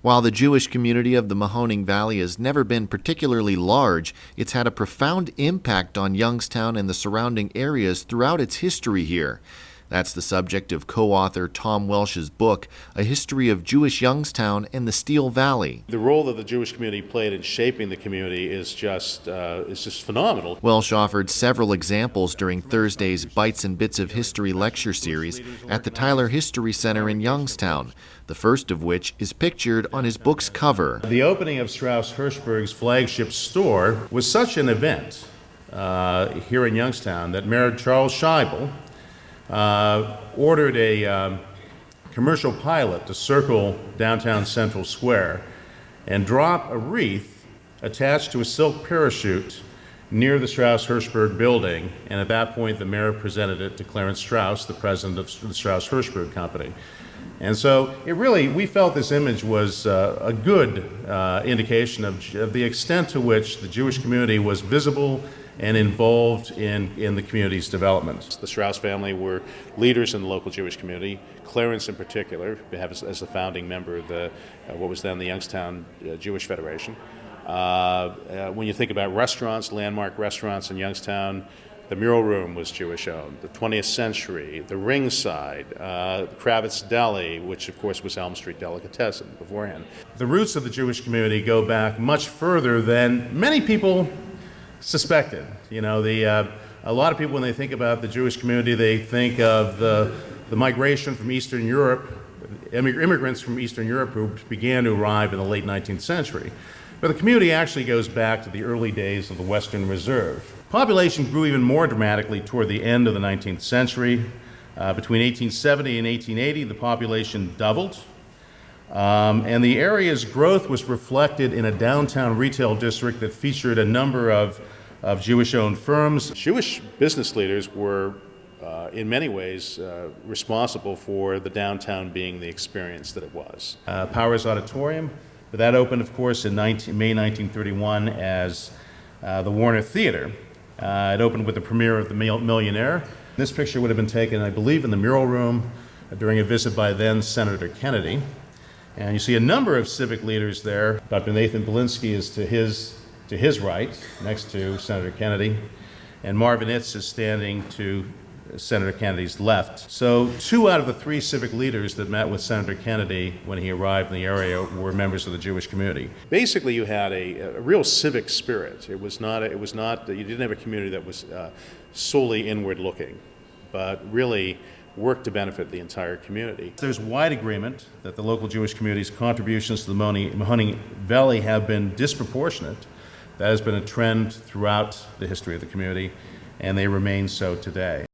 While the Jewish community of the Mahoning Valley has never been particularly large, it's had a profound impact on Youngstown and the surrounding areas throughout its history here. That's the subject of co-author Tom Welsh's book, A History of Jewish Youngstown and the Steel Valley. The role that the Jewish community played in shaping the community is just phenomenal. Welsh offered several examples during Thursday's Bites and Bits of History lecture series at the Tyler History Center in Youngstown, the first of which is pictured on his book's cover. The opening of Strauss Hirschberg's flagship store was such an event here in Youngstown that Mayor Charles Scheibel ordered a commercial pilot to circle downtown Central Square and drop a wreath attached to a silk parachute near the Strauss-Hirschberg building, and at that point the mayor presented it to Clarence Strauss, the president of the Strauss-Hirschberg Company. And so we felt this image was a good indication of the extent to which the Jewish community was visible and involved in the community's development. The Strauss family were leaders in the local Jewish community. Clarence in particular, as a founding member of what was then the Youngstown Jewish Federation. When you think about restaurants, landmark restaurants in Youngstown, the Mural Room was Jewish-owned, the 20th Century, the Ringside, Kravitz Deli, which of course was Elm Street Delicatessen beforehand. The roots of the Jewish community go back much further than many people suspected. You know, a lot of people, when they think about the Jewish community, they think of the migration from Eastern Europe, immigrants from Eastern Europe who began to arrive in the late 19th century. But the community actually goes back to the early days of the Western Reserve. Population grew even more dramatically toward the end of the 19th century. Between 1870 and 1880, the population doubled. And the area's growth was reflected in a downtown retail district that featured a number of Jewish-owned firms. Jewish business leaders were, in many ways, responsible for the downtown being the experience that it was. Powers Auditorium, but that opened, of course, in May 1931 as the Warner Theater. It opened with the premiere of The Millionaire. This picture would have been taken, I believe, in the Mural Room during a visit by then Senator Kennedy. And you see a number of civic leaders there. Dr. Nathan Belinsky is to his right, next to Senator Kennedy, and Marvin Itz is standing to Senator Kennedy's left. So 2 out of the 3 civic leaders that met with Senator Kennedy when he arrived in the area were members of the Jewish community. Basically, you had a real civic spirit. You didn't have a community that was solely inward looking, but really work to benefit the entire community. There's wide agreement that the local Jewish community's contributions to the Mahoning Valley have been disproportionate. That has been a trend throughout the history of the community, and they remain so today.